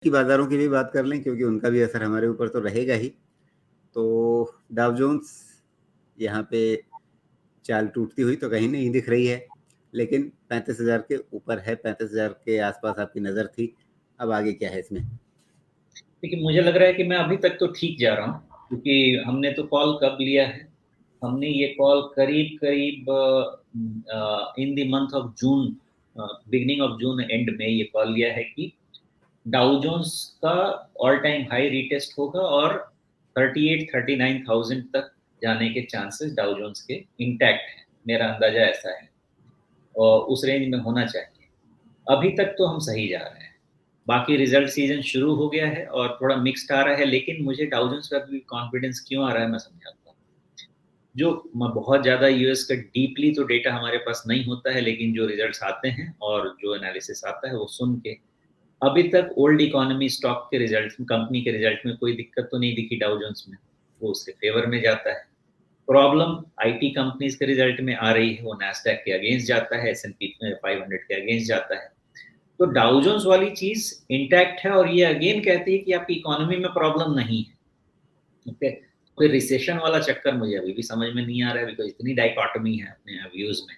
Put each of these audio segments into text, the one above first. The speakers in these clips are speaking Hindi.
की बाज़ारों की भी बात कर लें क्योंकि उनका भी असर हमारे ऊपर तो रहेगा ही। तो डाउ जोन्स यहाँ पे चाल टूटती हुई तो कहीं नहीं दिख रही है, लेकिन 35,000 के ऊपर है, 35,000 के आसपास आपकी नज़र थी। अब आगे क्या है इसमें? देखिए, मुझे लग रहा है कि मैं अभी तक तो ठीक जा रहा हूँ, क्योंकि हमने तो कॉल कब लिया है? हमने ये कॉल करीब-करीब in the month of June, beginning of June and में ये कॉल लिया है कि डाउ जोन्स का ऑल टाइम हाई रीटेस्ट होगा और 38-39,000 तक जाने के चांसेस डाउ जोन्स के इंटैक्ट हैं। मेरा अंदाजा ऐसा है और उस रेंज में होना चाहिए। अभी तक तो हम सही जा रहे हैं। बाकी रिजल्ट सीजन शुरू हो गया है और थोड़ा मिक्स्ड आ रहा है, लेकिन मुझे डाउ जोन्स पे अभी कॉन्फिडेंस क्यों आ रहा है मैं समझाता हूँ। जो बहुत ज़्यादा यूएस का डीपली तो डेटा हमारे पास नहीं होता है, लेकिन जो रिजल्ट्स आते हैं और जो एनालिसिस आता है वो सुन के अभी तक ओल्ड इकोनॉमी स्टॉक के रिजल्ट, कंपनी के रिजल्ट में कोई दिक्कत तो नहीं दिखी डाउ जोन्स में, वो उसके फेवर में जाता है। प्रॉब्लम आईटी कंपनीज के रिजल्ट में आ रही है, वो नैस्डैक के अगेंस्ट जाता है, एस&पी 500 के अगेंस्ट जाता है। तो डाउ जोन्स वाली चीज इंटैक्ट है और ये अगेन कहती है कि आपकी इकोनॉमी में प्रॉब्लम नहीं है। ओके, कोई रिसेशन वाला चक्कर मुझे अभी भी समझ में नहीं आ रहा है, बिकॉज इतनी डाइकोटमी है अपने व्यूज में।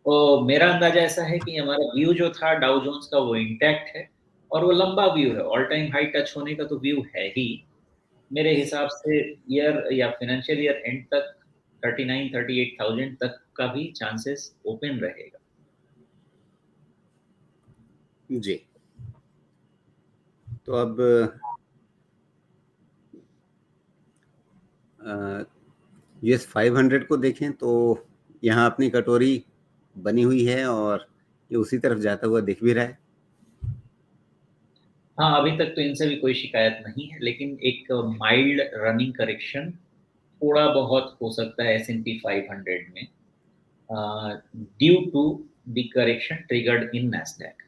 तो मेरा अंदाजा ऐसा है कि हमारा व्यू जो था डाउ जोन्स का वो इंटैक्ट है और वो लंबा व्यू है, ऑल टाइम हाई टच होने का तो व्यू है ही। मेरे हिसाब से ईयर या फाइनेंशियल ईयर एंड तक 39-38,000 तक का भी चांसेस ओपन रहेगा। जी। तो अब यूएस 500 को देखें तो यहाँ अपनी कटोरी बनी हुई है और ये उसी तरफ जाता हुआ दिख भी रहा है। हाँ, अभी तक तो इनसे भी कोई शिकायत नहीं है, लेकिन एक माइल्ड रनिंग करेक्शन थोड़ा बहुत हो सकता है S&P 500 में, due to the correction triggered in Nasdaq.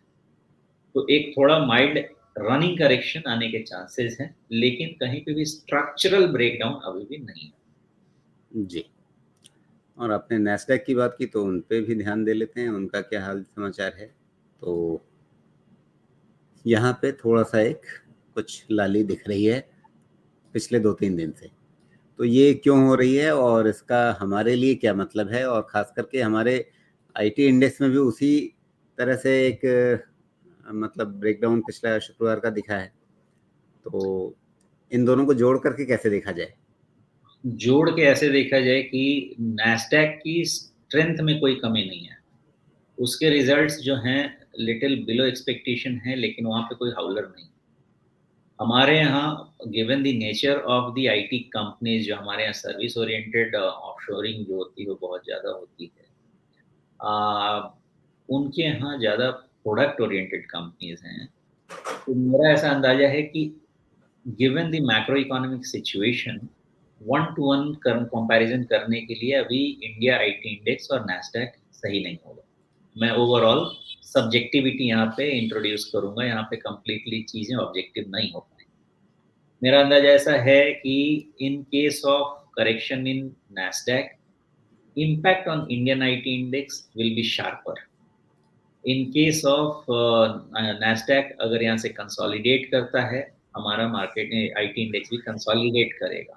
तो एक थोड़ा माइल्ड रनिंग करेक्शन आने के चांसेस हैं, लेकिन कहीं पे भी स्ट्रक्चरल ब्रेकडाउन अभी भी नहीं है। जी। और आपने नैस्डैक की बात की तो उन पे भी ध्यान दे लेते हैं, उनका क्या हाल समाचार है। तो यहाँ पे थोड़ा-सा एक कुछ लाली दिख रही है पिछले 2-3 दिन से। तो ये क्यों हो रही है और इसका हमारे लिए क्या मतलब है? और ख़ास करके हमारे आईटी इंडेक्स में भी उसी तरह से एक मतलब ब्रेकडाउन पिछला शुक्रवार का दिखा है। तो इन दोनों को जोड़ करके कैसे देखा जाए? जोड़ के ऐसे देखा जाए कि नैस्डैक की स्ट्रेंथ में कोई कमी नहीं है। उसके रिजल्ट्स जो हैं लिटिल बिलो एक्सपेक्टेशन है, लेकिन वहाँ पे कोई हाउलर नहीं। हमारे यहाँ given the nature of the IT companies, जो हमारे यहाँ सर्विस ओरिएंटेड ऑफशोरिंग जो होती है वो बहुत ज़्यादा होती है। उनके यहाँ ज़्यादा प्रोडक्ट ओरिएंटेड कंपनीज हैं। तो मेरा ऐसा अंदाजा है कि given the macro economic situation, one two one comparison करने के लिए अभी इंडिया आईटी इंडेक्स और नैस्डैक सही नहीं होगा। मैं ओवरऑल सब्जेक्टिविटी यहाँ पे इंट्रोड्यूस करूंगा, यहाँ पे कंप्लीटली चीज़ें ऑब्जेक्टिव नहीं हो पाएंगी। मेरा अंदाजा ऐसा है कि in case of correction in Nasdaq, impact on Indian IT index will be sharper. In case of Nasdaq, अगर यहाँ से कंसोलिडेट करता है, हमारा मार्केट आईटी इंडेक्स भी कंसोलिडेट करेगा।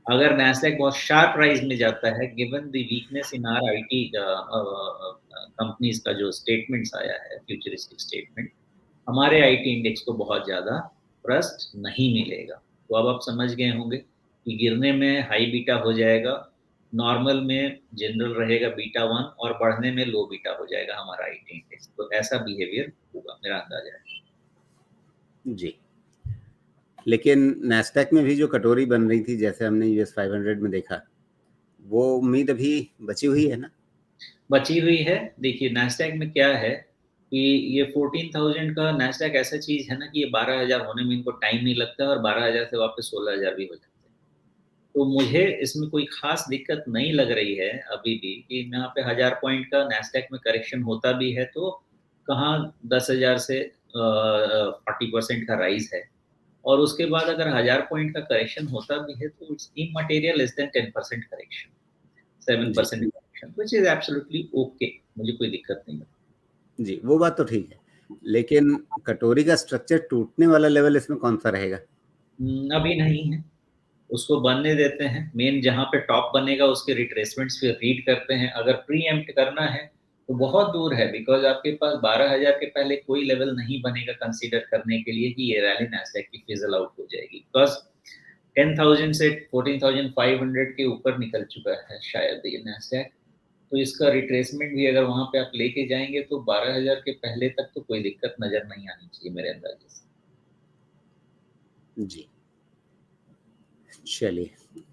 अगर नैस्डैक बहुत शार्प राइज में जाता है, given the weakness in are IT companies का जो स्टेटमेंट्स आया है, फ्यूचरिस्टिक स्टेटमेंट, हमारे आईटी इंडेक्स को बहुत ज़्यादा ट्रस्ट नहीं मिलेगा। तो अब आप समझ गए होंगे कि गिरने में हाई बीटा हो जाएगा, नॉर्मल में जनरल रहेगा बीटा 1 और बढ़ने में लो बीटा हो जाएगा हमारा आईटी इंडेक्स। तो ऐसा बिहेवियर होगा, मेरा अंदाजा है। जी। लेकिन नैस्डैक में भी जो कटोरी बन रही थी जैसे हमने यूएस 500 में देखा, वो उम्मीद अभी बची हुई है ना? बची हुई है। देखिए नैस्डैक में क्या है कि ये 14,000 का नैस्डैक ऐसा चीज है ना कि ये 12,000 होने में इनको टाइम नहीं लगता है और 12,000 से वापस 16,000 भी हो जाते हैं। तो मुझे इसमें कोई खास दिक्कत नहीं लग रही है अभी भी कि यहाँ पे 1,000 पॉइंट का नैस्डैक में करेक्शन होता भी है तो कहाँ 10,000 से 40% का राइज है, और उसके बाद अगर 1,000 पॉइंट का करेक्शन होता भी है तो it's immaterial, less than 10% correction, जी। 7% correction, which is absolutely okay. मुझे कोई दिक्कत नहीं है। जी, वो बात तो ठीक है। लेकिन कटोरी का स्ट्रक्चर टूटने वाला लेवल इसमें कौन सा रहेगा? अभी नहीं है, उसको बनने देते हैं। मेन जहाँ पे टॉप बनेगा उसके रिट्रेसमेंट्स फिर रीड करते हैं। अगर प्री एम्प्ट करना है तो बहुत दूर है, बिकॉज आपके पास 12,000 के पहले कोई लेवल नहीं बनेगा कंसीडर करने के लिए कि ये रैली नैस्डैक की फिजल आउट हो जाएगी, बिकॉज 10,000 से 14,500 के ऊपर निकल चुका है शायद ये नैस्डैक। तो इसका रिट्रेसमेंट भी अगर वहां पे आप लेके जाएंगे तो 12,000 के पहले तक तो कोई दिक्कत नजर नहीं आनी चाहिए मेरे अंदाजे से। जी, चलिए।